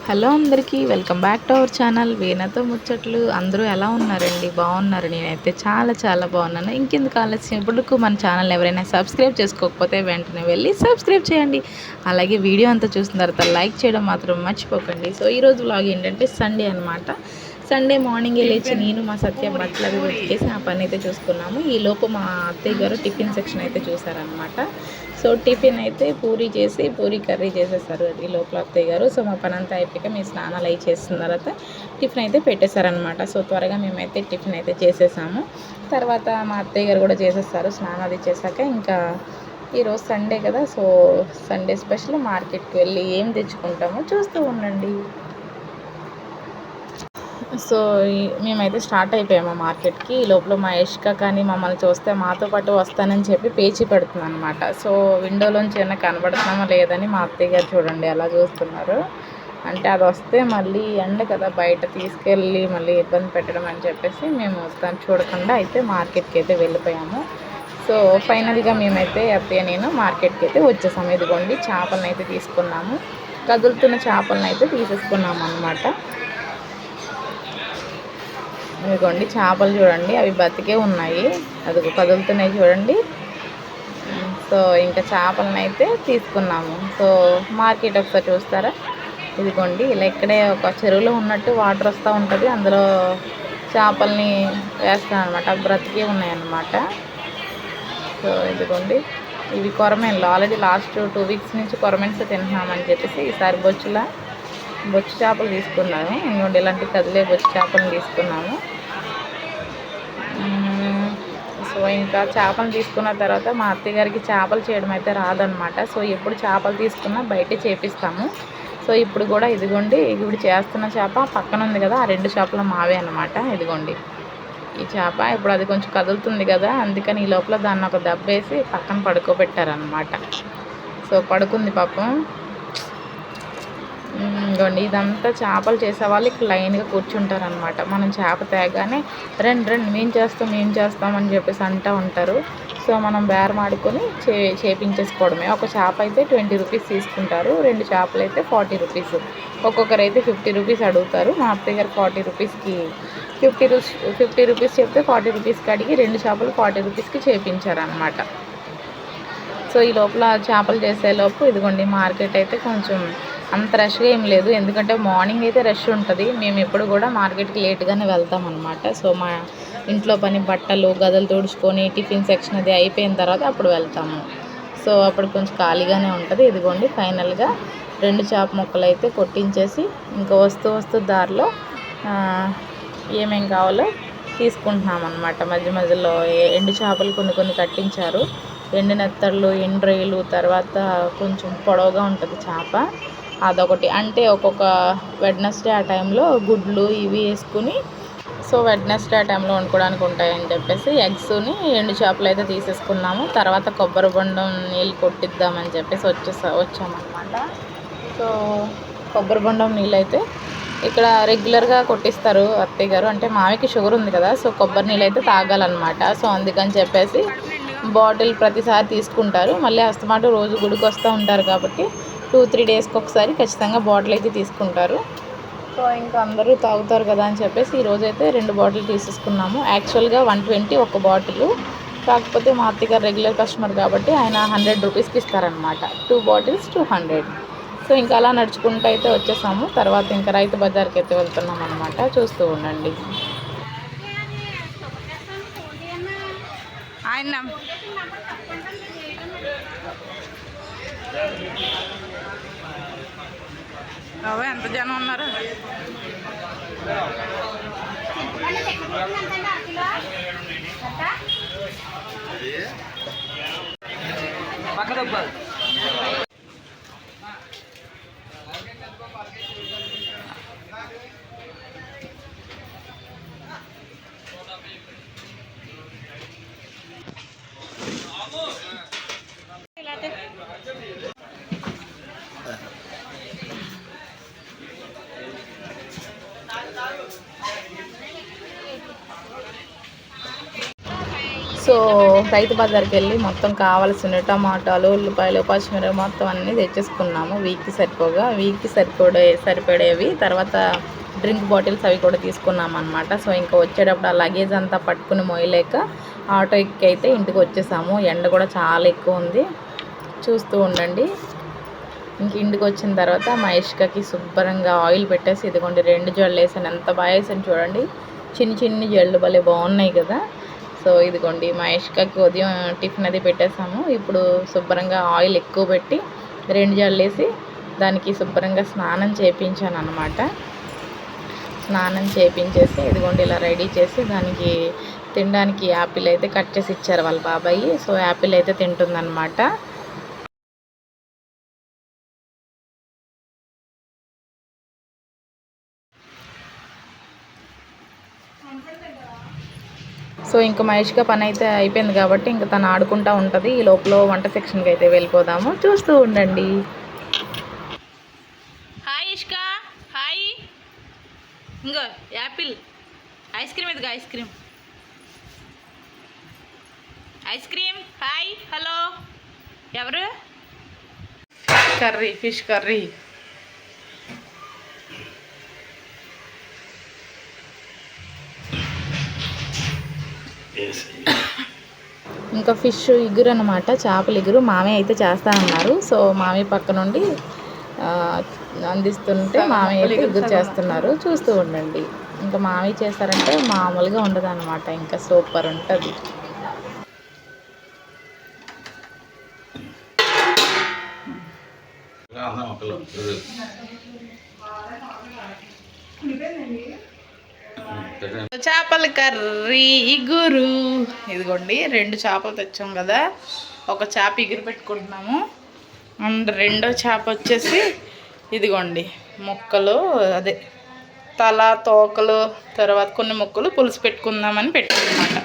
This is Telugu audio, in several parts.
హలో అందరికీ welcome back to our channel వీణతో ముచ్చట్లు. అందరూ ఎలా ఉన్నారండి? బాగున్నారు. నేనైతే చాలా బాగున్నాను. ఇంకెందుకు ఆలస్యం, ఇప్పటికు మన ఛానల్ ఎవరైనా సబ్స్క్రైబ్ చేసుకోకపోతే వెంటనే వెళ్ళి సబ్స్క్రైబ్ చేయండి. అలాగే వీడియో అంతా చూసిన తర్వాత లైక్ చేయడం మాత్రం మర్చిపోకండి. సో ఈరోజు వ్లాగ్ ఏంటంటే సండే అనమాట. సండే మార్నింగే లేచి నేను మా సత్య బట్టలు అవి ఉతికేసి ఆ పని అయితే చూసుకున్నాము. ఈలోపు మా అత్తయ్య గారు టిఫిన్ సెక్షన్ అయితే చూసారనమాట. సో టిఫిన్ అయితే పూరీ చేసి పూరీ కర్రీ చేసేసారు ఈ లోపల అత్తయ్య గారు. సో మా పని అంతా అయిపోయాక మీ స్నానాలు అవి చేసిన తర్వాత టిఫిన్ అయితే పెట్టేశారనమాట. సో త్వరగా మేమైతే టిఫిన్ అయితే చేసేసాము. తర్వాత మా అత్తయ్య గారు కూడా చేసేస్తారు స్నానం అది చేశాక. ఇంకా ఈరోజు సండే కదా, సో సండే స్పెషల్ మార్కెట్కి వెళ్ళి ఏం తెచ్చుకుంటామో చూస్తూ ఉండండి. సో మేమైతే స్టార్ట్ అయిపోయాము మార్కెట్కి. ఈ లోపల మా యష్క కానీ మమ్మల్ని చూస్తే మాతో పాటు వస్తానని చెప్పి పేచి పెడుతుంది అనమాట. సో విండోలోంచి ఏమైనా కనబడుతున్నామో లేదని మా అత్తయ్య గారు చూడండి ఎలా చూస్తున్నారు. అంటే అది వస్తే మళ్ళీ ఎండ కదా, బయట తీసుకెళ్ళి మళ్ళీ ఇబ్బంది పెట్టడం అని చెప్పేసి మేము దాన్ని చూడకుండా అయితే మార్కెట్కి అయితే వెళ్ళిపోయాము. సో ఫైనల్గా మేమైతే అత్తయ్య నేను మార్కెట్కి అయితే వచ్చేసాము. ఇదిగోండి చేపలను అయితే తీసుకున్నాము. కదులుతున్న చేపలను అయితే తీసేసుకున్నాము అనమాట. ఇదిగోండి చేపలు చూడండి, అవి బతికే ఉన్నాయి, అది కదులుతున్నాయి చూడండి. సో ఇంకా చేపలను అయితే తీసుకున్నాము. సో మార్కెట్ ఒకసారి చూస్తారా, ఇదిగోండి ఇలా ఇక్కడే ఒక చెరువులో ఉన్నట్టు వాటర్ వస్తూ ఉంటుంది, అందులో చేపల్ని వేస్తాను అనమాట. అవి బ్రతికే ఉన్నాయన్నమాట. సో ఇదిగోండి ఇవి కొరమేన్లు. ఆల్రెడీ లాస్ట్ 2 వీక్స్ నుంచి కొరమేన్స్ తింటున్నామని చెప్పేసి ఈసారి బొచ్చు చేపలు తీసుకున్నాము. ఇంకోటి ఇలాంటి కదిలే బొచ్చు చేపలను తీసుకున్నాము. సో ఇంకా చేపలు తీసుకున్న తర్వాత మా అత్తయ్య గారికి చేపలు చేయడం అయితే రాదనమాట. సో ఎప్పుడు చేపలు తీసుకున్నా బయటే చేపిస్తాము. సో ఇప్పుడు కూడా ఇదిగోండి ఇప్పుడు చేస్తున్న చేప పక్కన ఉంది కదా, ఆ 2 చేపలు మావే అనమాట. ఇదిగోండి ఈ చేప ఇప్పుడు అది కొంచెం కదులుతుంది కదా, అందుకని ఈ లోపల దాన్ని ఒక దెబ్బేసి పక్కన పడుకోబెట్టారనమాట. సో పడుకుంది పాపం. ఇదిగోండి ఇదంతా చేపలు చేసేవాళ్ళు ఇక్కడ లైన్గా కూర్చుంటారనమాట. మనం చేప తేగానే రండి మేము చేస్తామని చెప్పేసి అంటూ ఉంటారు. సో మనం బేరం ఆడుకొని చేపించేసుకోవడమే. ఒక చేప అయితే 20 రూపీస్ తీసుకుంటారు, 2 చేపలు అయితే 40 రూపీస్, ఒక్కొక్కరు అయితే 50 రూపీస్ అడుగుతారు. మా అత్తయ్య గారు 40 రూపీస్కి 50 రూపీస్ చెప్తే 40 రూపీస్కి అడిగి 2 చేపలు 40 రూపీస్కి చేపించారనమాట. సో ఈ లోపల చేపలు చేసేలోపు ఇదిగోండి మార్కెట్ అయితే కొంచెం అంత రష్గా ఏం లేదు, ఎందుకంటే మార్నింగ్ అయితే రష్ ఉంటుంది. మేము ఎప్పుడు కూడా మార్కెట్కి లేట్గానే వెళ్తాం అనమాట. సో మా ఇంట్లో పని బట్టలు గదలు తుడుచుకొని టిఫిన్ సెక్షన్ అది అయిపోయిన తర్వాత అప్పుడు వెళ్తాము. సో అప్పుడు కొంచెం ఖాళీగానే ఉంటుంది. ఇదిగోండి ఫైనల్గా 2 చేప ముక్కలు అయితే కొట్టించేసి ఇంకా వస్తూ దారిలో ఏమేం కావాలో తీసుకుంటున్నాం అనమాట. మధ్యలో ఎండు చేపలు కొన్ని కట్టించారు, ఎండు నెత్తళ్ళు, ఎండు రొయ్యలు, తర్వాత కొంచెం పొడవుగా ఉంటుంది చేప అదొకటి. అంటే ఒక్కొక్క వెడ్నెస్డే ఆ టైంలో గుడ్లు ఇవి వేసుకుని, సో వెడ్నెస్డే ఆ టైంలో వండుకోవడానికి ఉంటాయని చెప్పేసి ఎగ్స్ని ఎండు చేపలు అయితే తీసేసుకున్నాము. తర్వాత కొబ్బరి బొండం నీళ్ళు కొట్టిద్దామని చెప్పేసి వచ్చామన్నమాట. సో కొబ్బరి బొండం నీళ్ళు అయితే ఇక్కడ రెగ్యులర్గా కొట్టిస్తారు అత్తయ్య గారు. అంటే మావికి షుగర్ ఉంది కదా, సో కొబ్బరి నీళ్ళు అయితే తాగాలన్నమాట. సో అందుకని చెప్పేసి బాటిల్ ప్రతిసారి తీసుకుంటారు. మళ్ళీ అస్తమాట రోజు గుడికి వస్తూ ఉంటారు కాబట్టి 2-3 డేస్కి ఒకసారి ఖచ్చితంగా బాటిల్ అయితే తీసుకుంటారు. సో ఇంకా అందరూ తాగుతారు కదా అని చెప్పేసి ఈరోజైతే 2 బాటిల్ తీసేసుకున్నాము. యాక్చువల్గా 120 ఒక బాటిల్, కాకపోతే మా అత్తయ్య గారు రెగ్యులర్ కస్టమర్ కాబట్టి ఆయన 100 రూపీస్కి ఇస్తారనమాట. 2 బాటిల్స్ 200. సో ఇంకా అలా నడుచుకుంటూ అయితే వచ్చేసాము. తర్వాత ఇంకా రైతు బజార్కి అయితే వెళ్తున్నాం అనమాట. చూస్తూ ఉండండి. ఆయన ఎంత జనం ఉన్నారు. సో సో రైతు బజార్కి వెళ్ళి మొత్తం కావాల్సిన టమాటాలు, ఉల్లిపాయలు, పచ్చిమిరపకాయలు మొత్తం అన్నీ తెచ్చేసుకున్నాము. వీక్కి సరిపడేవి. తర్వాత డ్రింక్ బాటిల్స్ అవి కూడా తీసుకున్నాం అనమాట. సో ఇంకా వచ్చేటప్పుడు ఆ లగేజ్ అంతా పట్టుకుని మోయలేక ఆటో ఎక్కి అయితే ఇంటికి వచ్చేసాము. ఎండ కూడా చాలా ఎక్కువ ఉంది, చూస్తూ ఉండండి. ఇంక ఇంటికి వచ్చిన తర్వాత మా ఇష్కకి శుభ్రంగా ఆయిల్ పెట్టేసి ఇదిగోండి 2 జడలు వేసాను. ఎంత బాగా వేసాను చూడండి, చిన్ని జడలు భలే బాగున్నాయి కదా. సో ఇదిగోండి మా ఇష్కకి ఉదయం టిఫిన్ అది పెట్టేసాము. ఇప్పుడు శుభ్రంగా ఆయిల్ ఎక్కువ పెట్టి 2 జడలు వేసి దానికి శుభ్రంగా స్నానం చేయించాను అనమాట. స్నానం చేయించేసి ఇదిగోండి ఇలా రెడీ చేసి దానికి తినడానికి యాపిల్ అయితే కట్ చేసి ఇచ్చారు వాళ్ళ బాబాయి. సో యాపిల్ అయితే తింటుందన్నమాట. సో ఇంకా మహేష్గా పని అయితే అయిపోయింది కాబట్టి ఇంకా తను ఆడుకుంటూ ఉంటుంది. ఈ లోపల వంట సెక్షన్కి అయితే వెళ్ళిపోదాము, చూస్తూ ఉండండి. Hi Ishka, hi. ఇంకో యాపిల్ ఐస్ క్రీమ్, ఇదిగో ఐస్ క్రీమ్. Hi, hello. ఎవరు? Curry, fish curry. ఇంకా ఫిష్ ఇగురు అనమాట, చేపల ఇగురు మామయ్య అయితే చేస్తానన్నారు. సో మామయ్య పక్క నుండి అందిస్తుంటే మామయ్య అయితే ఇగురు చేస్తున్నారు, చూస్తూ ఉండండి. ఇంకా మామయ్య చేస్తారంటే మామూలుగా ఉండదు అనమాట, ఇంకా సూపర్ ఉంటుంది. చేపల కర్రీ ఇగురు. ఇదిగోండి 2 చేపలు తెచ్చాం కదా, ఒక చేప ఇగురు పెట్టుకుంటున్నాము. అండ్ రెండో చేప వచ్చేసి ఇదిగోండి ముక్కలు, అదే తల, తోకలు, తర్వాత కొన్ని ముక్కలు పులుసు పెట్టుకుందామని పెట్టుకున్నమాట.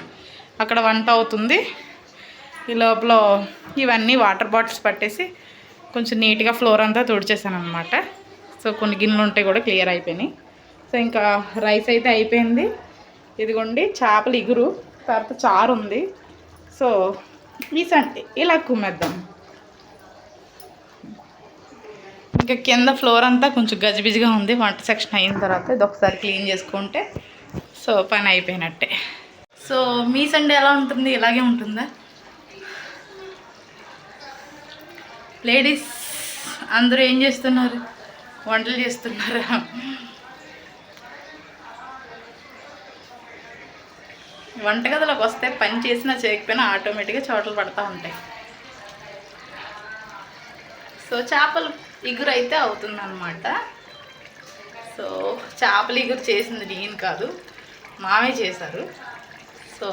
అక్కడ వంట అవుతుంది. ఈ లోపల ఇవన్నీ వాటర్ బాటిల్స్ పట్టేసి కొంచెం నీట్గా ఫ్లోర్ అంతా తుడిచేసాను అనమాట. సో కొన్ని గిన్నెలు ఉంటాయి కూడా క్లియర్ అయిపోయినాయి. సో ఇంకా రైస్ అయితే అయిపోయింది. ఇదిగోండి చేపల ఇగురు, తర్వాత చారు ఉంది. సో ఈ సండే ఇలా కుమ్మేద్దాం. ఇంకా కింద ఫ్లోర్ అంతా కొంచెం గజిబిజిగా ఉంది. వంట సెక్షన్ అయిన తర్వాత ఇది ఒకసారి క్లీన్ చేసుకుంటే సో పని అయిపోయినట్టే. సో మీ సండే ఎలా ఉంటుంది? ఇలాగే ఉంటుందా? లేడీస్ అందరూ ఏం చేస్తున్నారు? వంటలు చేస్తున్నారా? వంటగదిలోకి వస్తే పని చేసినా చేయకపోయినా ఆటోమేటిక్గా చోటలు పడుతూ ఉంటాయి. సో చేపల ఇగురు అయితే అవుతుందన్నమాట. సో చేపల ఇగురు చేసింది నేను కాదు, మామయ్య చేశారు. సో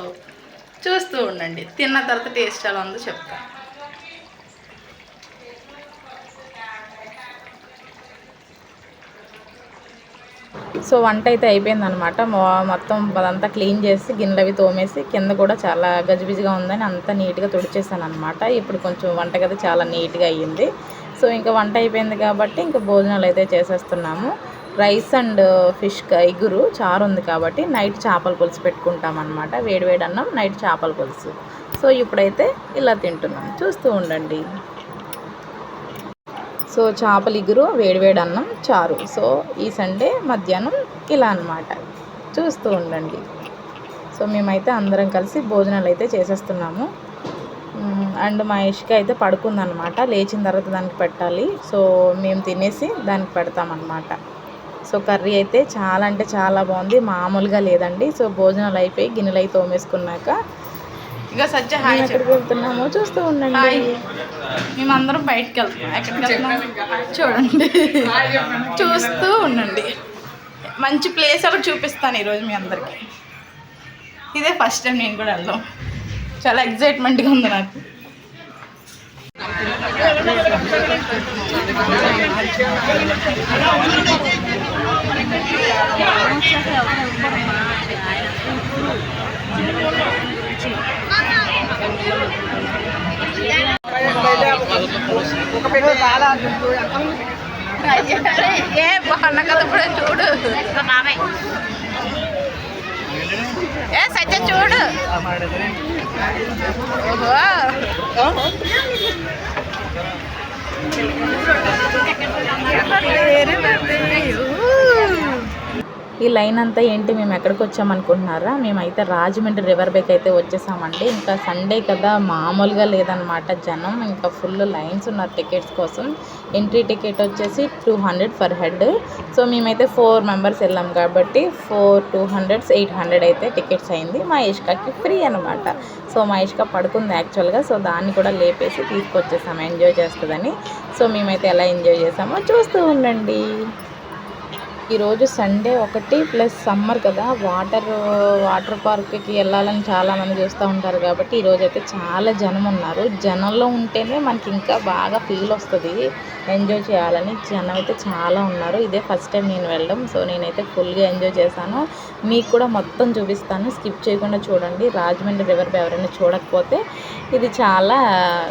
చూస్తూ ఉండండి, తిన్న తర్వాత టేస్ట్ ఎలా ఉందో చెప్తాను. సో వంట అయితే అయిపోయిందనమాట. మొత్తం అదంతా క్లీన్ చేసి గిన్నెలు అవి తోమేసి కింద కూడా చాలా గజిబిజిగా ఉందని అంతా నీట్గా తుడిచేసాను అనమాట. ఇప్పుడు కొంచెం వంటగది చాలా నీట్గా అయ్యింది. సో ఇంకా వంట అయిపోయింది కాబట్టి ఇంకా భోజనాలు అయితే చేసేస్తున్నాము. రైస్ అండ్ ఫిష్ ఇగురు, చారు ఉంది కాబట్టి నైట్ చేపల పులుసు పెట్టుకుంటామన్నమాట. వేడివేడి అన్నం, నైట్ చేపల పులుసు. సో ఇప్పుడైతే ఇలా తింటున్నాం, చూస్తూ ఉండండి. సో చేపల ఇగురు, వేడివేడి అన్నం, చారు. సో ఈ సండే మధ్యాహ్నం ఇలా అన్నమాట, చూస్తూ ఉండండి. సో మేమైతే అందరం కలిసి భోజనాలు అయితే చేసేస్తున్నాము. అండ్ మా ఇష్క అయితే పడుకుందనమాట, లేచిన తర్వాత దానికి పెట్టాలి. సో మేము తినేసి దానికి పెడతామన్నమాట. సో కర్రీ అయితే చాలా అంటే చాలా బాగుంది, మామూలుగా లేదండి. సో భోజనాలు అయిపోయి గిన్నెలు అయితే తోమేసుకున్నాక ఇక సజ్జ హాయ్ ఎక్కడికి వెళ్తున్నామో చూస్తూ ఉండండి. మేమందరం బయటకు వెళ్తున్నాం. ఎక్కడికి వెళ్తున్నాం చూడండి, చూస్తూ ఉండండి. మంచి ప్లేస్ ఒకటి చూపిస్తాను ఈరోజు మీ అందరికీ. ఇదే ఫస్ట్ టైం నేను కూడా వెళ్దాం, చాలా ఎగ్జైట్మెంట్గా ఉంది నాకు. ఏ బాగున్నా కదా ఇప్పుడు చూడు. ఏ సత్య చూడు. ఓహో ఈ లైన్ అంతా ఏంటి, మేము ఎక్కడికి వచ్చామనుకుంటున్నారా? మేమైతే రాజమండ్రి రివర్ బేక్ అయితే వచ్చేసామండి. ఇంకా సండే కదా, మామూలుగా లేదనమాట జనం. ఇంకా ఫుల్ లైన్స్ ఉన్నారు టికెట్స్ కోసం. ఎంట్రీ టికెట్ వచ్చేసి 200 పర్ హెడ్. సో మేమైతే 4 మెంబర్స్ వెళ్ళాం కాబట్టి 200 800 అయితే టికెట్స్ అయింది. మా ఇష్కాకి ఫ్రీ అనమాట. సో మా ఇష్క పడుకుంది యాక్చువల్గా. సో దాన్ని కూడా లేపేసి తీసుకొచ్చేసాము ఎంజాయ్ చేస్తుందని. సో మేమైతే ఎలా ఎంజాయ్ చేసామో చూస్తూ ఉండండి. ఈరోజు సండే ఒకటి ప్లస్ సమ్మర్ కదా, వాటర్ పార్క్కి వెళ్ళాలని చాలామంది చూస్తూ ఉంటారు కాబట్టి ఈరోజు అయితే చాలా జనం ఉన్నారు. జనంలో ఉంటేనే మనకి ఇంకా బాగా ఫీల్ వస్తుంది, ఎంజాయ్ చేయాలని. జనం అయితే చాలా ఉన్నారు. ఇదే ఫస్ట్ టైం నేను వెళ్ళడం. సో నేనైతే ఫుల్గా ఎంజాయ్ చేశాను. మీకు కూడా మొత్తం చూపిస్తాను, స్కిప్ చేయకుండా చూడండి. రాజమండ్రి రివర్ బే ఎవరైనా చూడకపోతే ఇది చాలా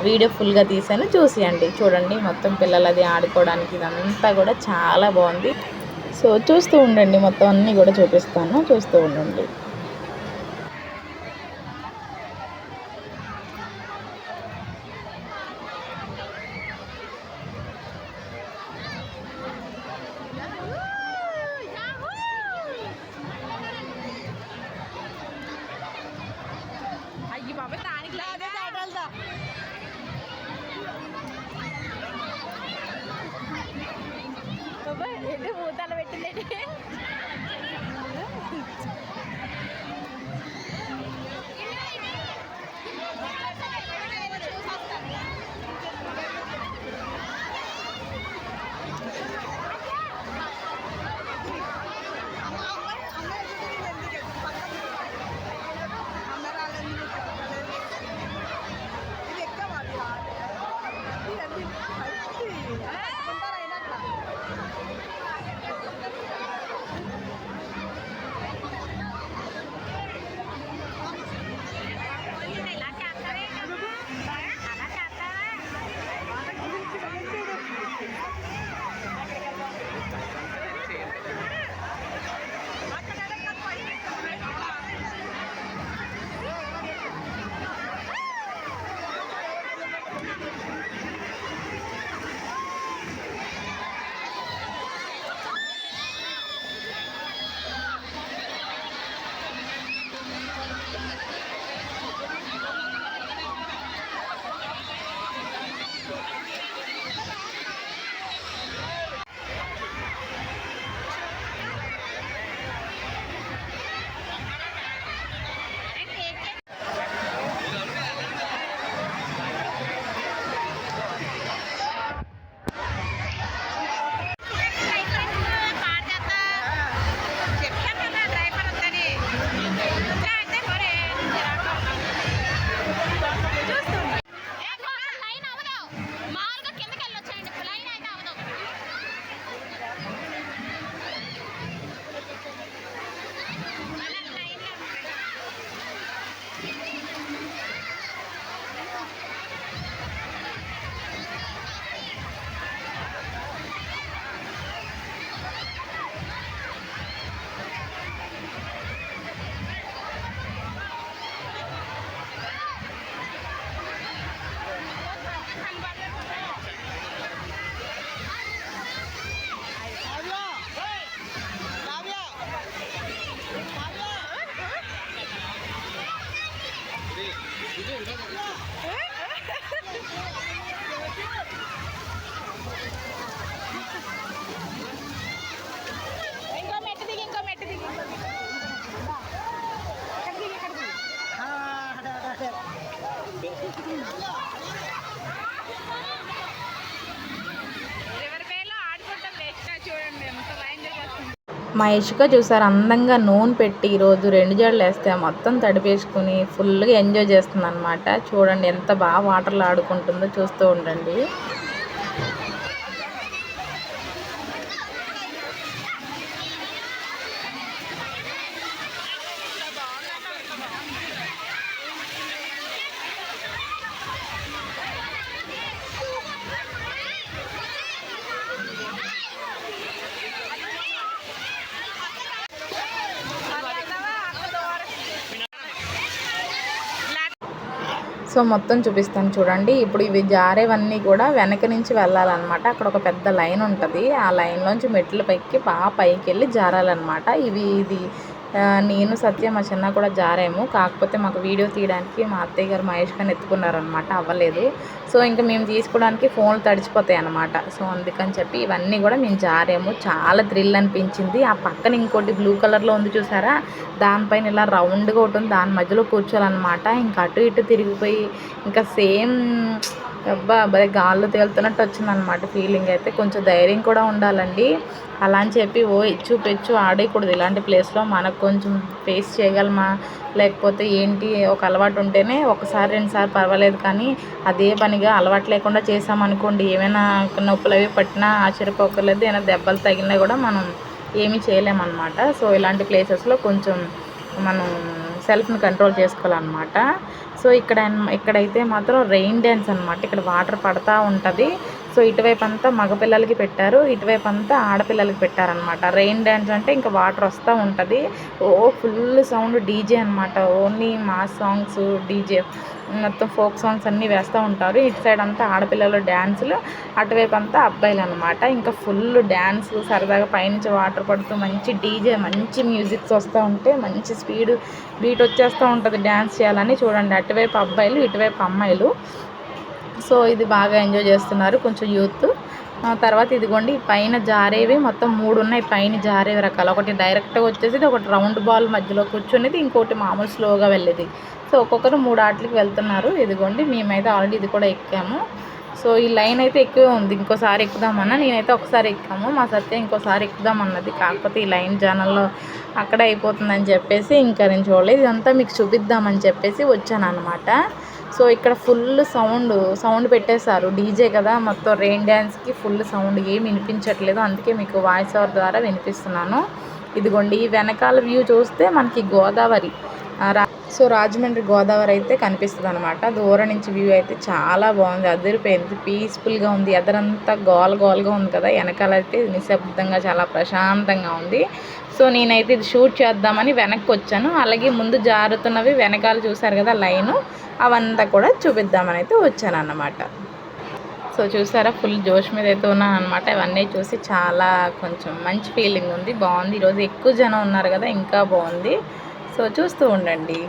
వీడియో ఫుల్గా తీసాను, చూసేయండి. చూడండి మొత్తం పిల్లలది ఆడుకోవడానికి ఇదంతా కూడా చాలా బాగుంది. సో చూస్తూ ఉండండి, మొత్తం అన్నీ కూడా చూపిస్తాను, చూస్తూ ఉండండి. అయ్యి బాబా దానికి ఏంటి మూతాలు పెట్టిందేంటి? మా ఇష్క చూసారు అందంగా నూనె పెట్టి ఈరోజు 2 జడలు వేస్తే మొత్తం తడిపేసుకుని ఫుల్గా ఎంజాయ్ చేస్తుంది అనమాట. చూడండి ఎంత బాగా వాటర్లో ఆడుకుంటుందో, చూస్తూ ఉండండి. సో మొత్తం చూపిస్తాను చూడండి. ఇప్పుడు ఇవి జారేవన్నీ కూడా వెనక నుంచి వెళ్ళాలన్నమాట. అక్కడ ఒక పెద్ద లైన్ ఉంటుంది. ఆ లైన్లోంచి మెట్ల పైకి బాగా పైకి వెళ్ళి జారాలన్నమాట. ఇది నేను సత్య మా చిన్న కూడా జారాము. కాకపోతే మాకు వీడియో తీయడానికి మా అత్తయ్య గారు మహేష్ గారిని ఎత్తుకున్నారనమాట, అవ్వలేదు. సో ఇంకా మేము తీసుకోవడానికి ఫోన్లు తడిచిపోతాయి అన్నమాట. సో అందుకని చెప్పి ఇవన్నీ కూడా మేము జారాము. చాలా థ్రిల్ అనిపించింది. ఆ పక్కన ఇంకోటి బ్లూ కలర్లో ఉంది చూసారా, దానిపైన ఇలా రౌండ్గా ఒకటి ఉంది, దాని మధ్యలో కూర్చోాలన్నమాట. ఇంకా అటు ఇటు తిరిగిపోయి ఇంకా సేమ్ అబ్బా భలే గాల్లో తేలుతున్నట్టు వచ్చిందనమాట ఫీలింగ్ అయితే. కొంచెం ధైర్యం కూడా ఉండాలండి. అలా అని చెప్పి ఇచ్చు పెచ్చు ఆడేయకూడదు ఇలాంటి ప్లేస్లో. మనకు కొంచెం ఫేస్ చేయగలమా లేకపోతే ఏంటి, ఒక అలవాటు ఉంటేనే ఒకసారి రెండుసార్లు పర్వాలేదు, కానీ అదే పనిగా అలవాటు లేకుండా చేసామనుకోండి, ఏమైనా నొప్పులు అవి పట్టినా ఆశ్చర్యపోకర్లేదు, ఏమైనా దెబ్బలు తగిలినా కూడా మనం ఏమీ చేయలేమన్నమాట. సో ఇలాంటి ప్లేసెస్లో కొంచెం మనం సెల్ఫ్ని కంట్రోల్ చేసుకోవాలన్నమాట. సో ఇక్కడైతే మాత్రం రెయిన్ డ్యాన్స్ అనమాట. ఇక్కడ వాటర్ పడతా ఉంటుంది. సో ఇటువైపు అంతా మగపిల్లలకి పెట్టారు, ఇటువైపు అంతా ఆడపిల్లలకి పెట్టారనమాట. రెయిన్ డ్యాన్స్ అంటే ఇంకా వాటర్ వస్తూ ఉంటుంది. ఫుల్ సౌండ్ డీజే అనమాట. ఓన్లీ మాస్ సాంగ్స్, డీజే మొత్తం ఫోక్ సాంగ్స్ అన్నీ వేస్తూ ఉంటారు. ఇటు సైడ్ అంతా ఆడపిల్లలు డ్యాన్సులు, అటువైపు అంతా అబ్బాయిలు అనమాట. ఇంకా ఫుల్ డ్యాన్స్ సరదాగా పైనుంచి వాటర్ పడుతూ మంచి డీజే, మంచి మ్యూజిక్స్ వస్తూ ఉంటే మంచి స్పీడ్ బీట్ వచ్చేస్తూ ఉంటుంది డ్యాన్స్ చేయాలని. చూడండి, అటువైపు అబ్బాయిలు ఇటువైపు అమ్మాయిలు. సో ఇది బాగా ఎంజాయ్ చేస్తున్నారు కొంచెం యూత్. తర్వాత ఇదిగోండి పైన జారేవి మొత్తం 3 ఉన్నాయి. పైన జారేవి రకాలు, ఒకటి డైరెక్ట్గా వచ్చేసి, ఒకటి రౌండ్ బాల్ మధ్యలో కూర్చునేది, ఇంకోటి మామూలు స్లోగా వెళ్ళేది. సో ఒక్కొక్కరు 3 ఆటలకి వెళ్తున్నారు. ఇదిగోండి మేమైతే ఆల్రెడీ ఇది కూడా ఎక్కాము. సో ఈ లైన్ అయితే ఎక్కువే ఉంది. ఇంకోసారి ఎక్కుదామన్నా, నేనైతే ఒకసారి ఎక్కాము, మా సత్య ఇంకోసారి ఎక్కుదామన్నది. కాకపోతే ఈ లైన్ ఛానల్లో అక్కడే అయిపోతుందని చెప్పేసి ఇంకా నేను చూడలేదు. ఇదంతా మీకు చూపిద్దామని చెప్పేసి వచ్చాను అనమాట. సో ఇక్కడ ఫుల్ సౌండ్ పెట్టేశారు. డీజే కదా, మొత్తం రెయిన్ డ్యాన్స్కి ఫుల్ సౌండ్, ఏమి వినిపించట్లేదు. అందుకే మీకు వాయిస్ ఓవర్ ద్వారా వినిపిస్తున్నాను. ఇదిగోండి ఈ వెనకాల వ్యూ చూస్తే మనకి గోదావరి, సో రాజమండ్రి గోదావరి అయితే కనిపిస్తుంది అనమాట. దూరం నుంచి వ్యూ అయితే చాలా బాగుంది, అదిరిపోయింది, పీస్ఫుల్గా ఉంది. ఎదరంతా గోలగా ఉంది కదా, వెనకాల అయితే నిశ్శబ్దంగా చాలా ప్రశాంతంగా ఉంది. సో నేనైతే ఇది షూట్ చేద్దామని వెనక్కి వచ్చాను. అలాగే ముందు జారుతున్నవి వెనకాల చూసారు కదా లైను, అవంతా కూడా చూపిద్దామని అయితే వచ్చాను అన్నమాట. సో చూసారా, ఫుల్ జోష్ మీద అయితే ఉన్నాను అనమాట. ఇవన్నీ చూసి చాలా కొంచెం మంచి ఫీలింగ్ ఉంది, బాగుంది. ఈరోజు ఎక్కువ జనం ఉన్నారు కదా, ఇంకా బాగుంది. సో చూస్తూ ఉండండి.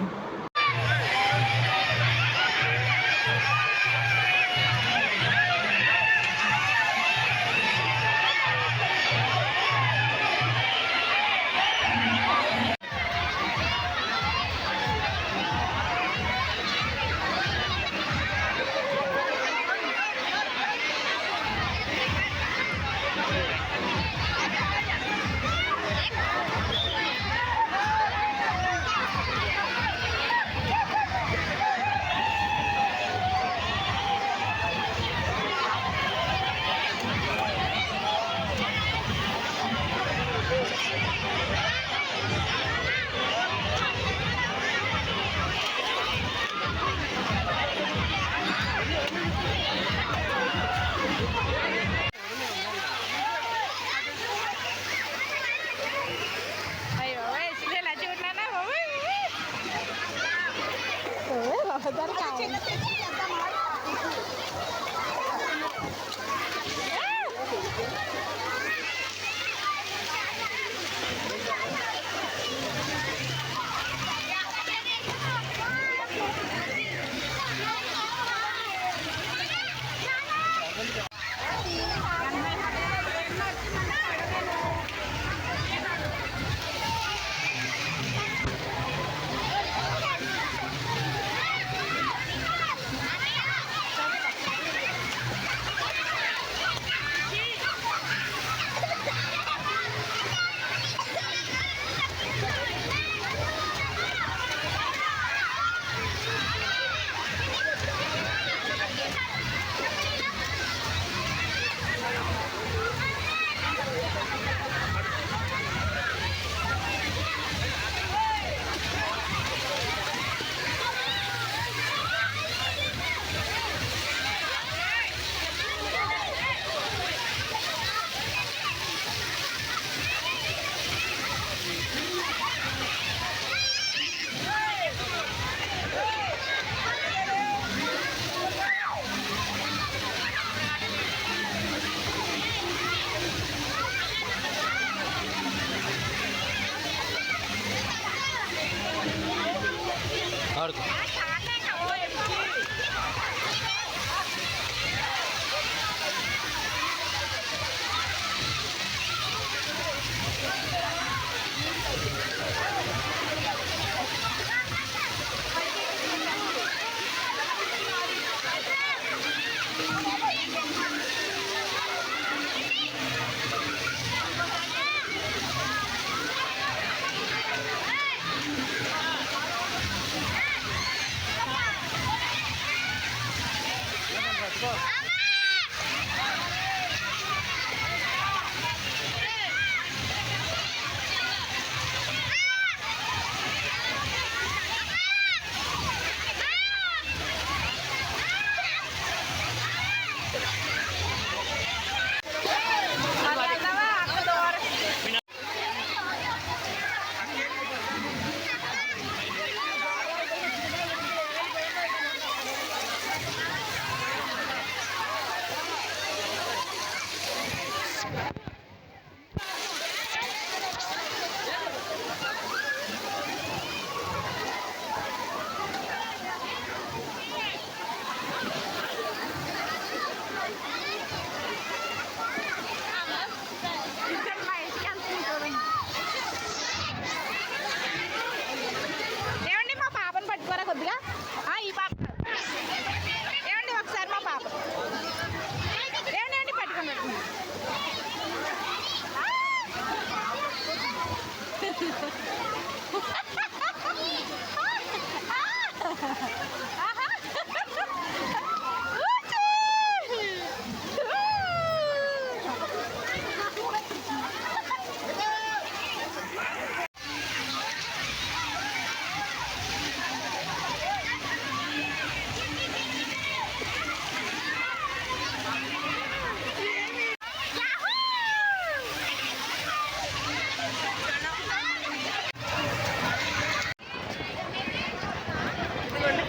ఆడుకో.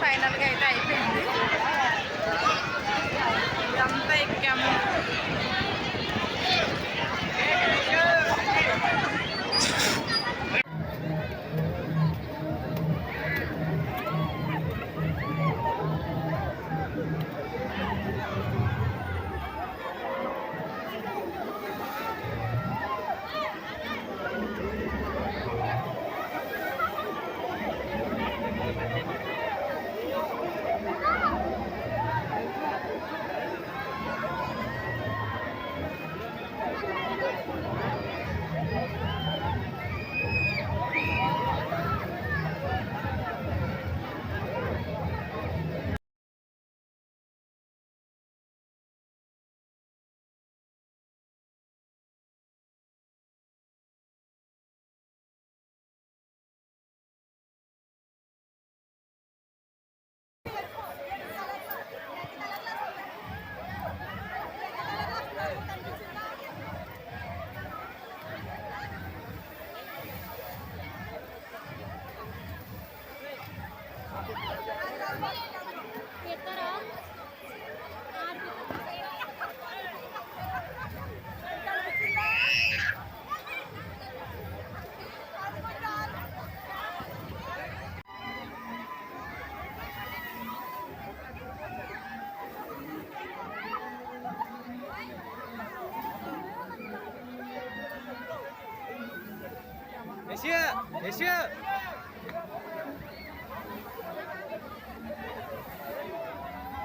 ఫైనల్గా అయితే అయిపోయింది. ఇదంతా ఎక్కాము.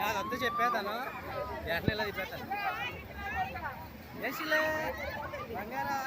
అదంతా చెప్పేతాను ఎట్లా ఇలా చెప్పేస్తాను. యశిలే బంగారా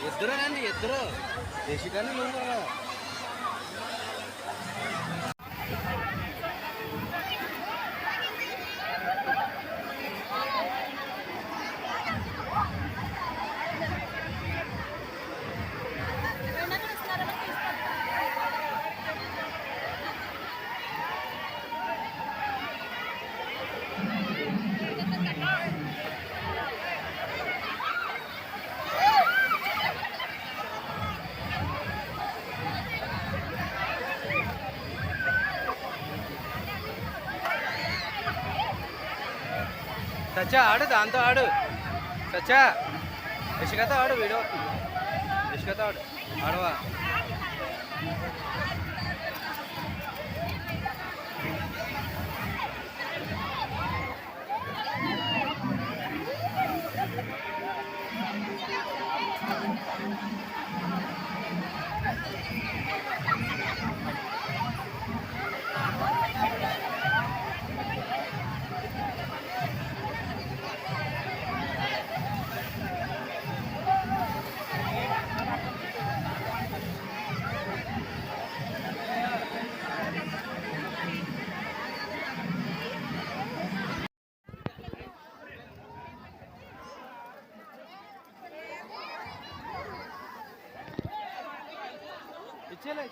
ఇద్దరేనండి ఇద్దరు దేశికాన్ని నువ్వు కూడా సచ్చా ఆడు దాంతో ఆడు సచ్చా ఇసుకతో ఆడు వీడియో ఇసుకతో ఆడు ఆడవా ఇచ్చేలే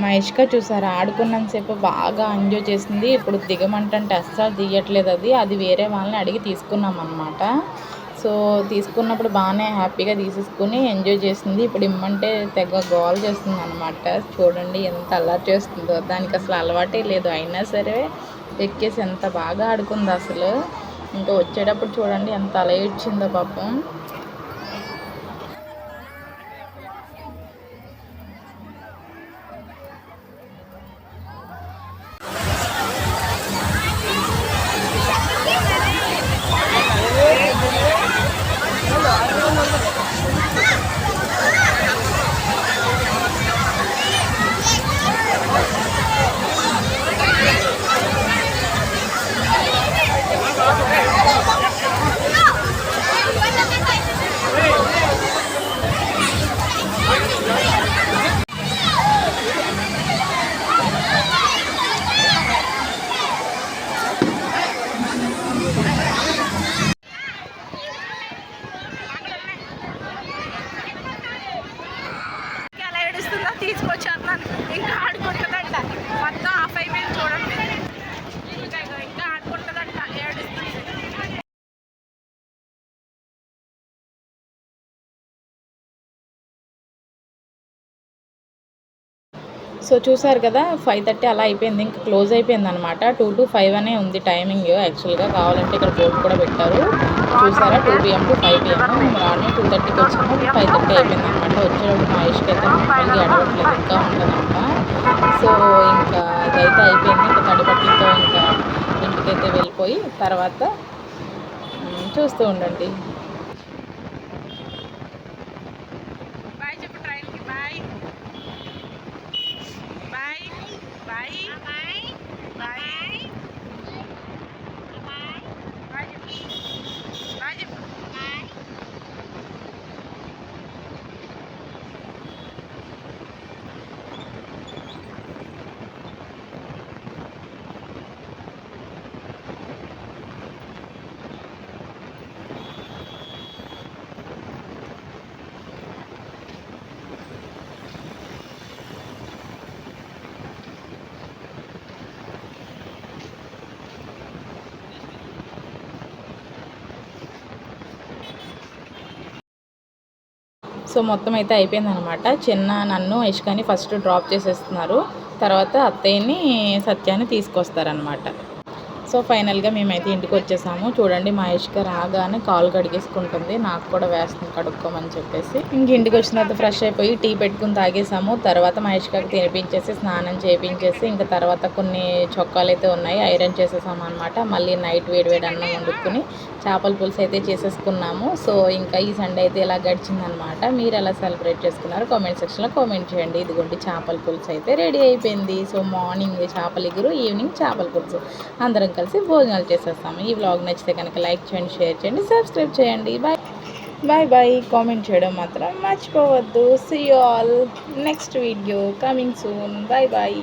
మహేష్క చూసారా ఆడుకున్నంతసేపు బాగా ఎంజాయ్ చేసింది. ఇప్పుడు దిగమంటే అస్సలు దిగట్లేదు. అది వేరే వాళ్ళని అడిగి తీసుకున్నాం అన్నమాట. సో తీసుకున్నప్పుడు బాగానే హ్యాపీగా తీసేసుకుని ఎంజాయ్ చేసింది. ఇప్పుడు ఇమ్మంటే తెగ గోల్ చేస్తుంది అనమాట. చూడండి ఎంత అల్లరి చేస్తుందో. దానికి అసలు అలవాటే లేదు, అయినా సరే ఎక్కేసి ఎంత బాగా ఆడుకుందో అసలు. ఇంకా వచ్చేటప్పుడు చూడండి ఎంత అలా ఏడ్చిందో పాపం. తీసుకొచ్చాను ఇంకా ఆడుకుంటుందంట. మొత్తం ఆఫ్ అయిపోయింది చూడండి. ఇంకా ఆడుకుంటుందంట, ఏడుస్తుంది. సో చూసారు కదా 5:30 అలా అయిపోయింది. ఇంకా క్లోజ్ అయిపోయింది అనమాట. 2 to 5 అనే ఉంది టైమింగ్. యాక్చువల్గా కావాలంటే ఇక్కడ బోర్డు కూడా పెట్టారు చూసారా. 2 PM to 5 PM. మార్నింగ్ 2:30కి వచ్చాము, 5:30 అయిపోయింది అనమాట. వచ్చేటప్పుడు మహేష్కి అయితే మళ్ళీ అడగట్లేదు, ఇంకా ఉంటుందంట. సో ఇంకా అదైతే అయిపోయింది. ఇంకా తడిపట్టితో ఇంకా ఇంటికైతే వెళ్ళిపోయి తర్వాత చూస్తూ ఉండండి. సో మొత్తం అయితే అయిపోయిందనమాట. చిన్న నన్ను ఇష్కాని ఫస్ట్ డ్రాప్ చేసేస్తున్నారు, తర్వాత అత్తయ్యని సత్యాన్ని తీసుకొస్తారనమాట. సో ఫైనల్గా మేమైతే ఇంటికి వచ్చేసాము. చూడండి మా ఇష్క రాగానే కాలు కడిగేసుకుంటుంది, నాకు కూడా వేస్తుంది కడుక్కోమని చెప్పేసి. ఇంక ఇంటికి వచ్చిన తర్వాత ఫ్రెష్ అయిపోయి టీ పెట్టుకుని తాగేసాము. తర్వాత మా ఇష్కకి తినిపించేసి స్నానం చేయించేసి ఇంకా తర్వాత కొన్ని చొక్కాలు అయితే ఉన్నాయి ఐరన్ చేసేసాము అనమాట. మళ్ళీ నైట్ వేడి అన్నం వండుకుని చేపల పులుసు అయితే చేసేసుకున్నాము. సో ఇంకా ఈ సండే అయితే ఇలా గడిచిందనమాట. మీరు ఎలా సెలబ్రేట్ చేసుకున్నారు కామెంట్ సెక్షన్లో కామెంట్ చేయండి. ఇదిగోండి చేపల పులుసు అయితే రెడీ అయిపోయింది. సో మార్నింగ్ చేపల ఇగురు, ఈవినింగ్ చేపల పులుసు అందరం కలిసి భోజనాలు చేసేస్తాము. ఈ వ్లాగ్ నచ్చితే కనుక లైక్ చేయండి, షేర్ చేయండి, సబ్స్క్రైబ్ చేయండి. బాయ్. కామెంట్ చేయడం మాత్రం మర్చిపోవద్దు. See you all next video coming soon. Bye.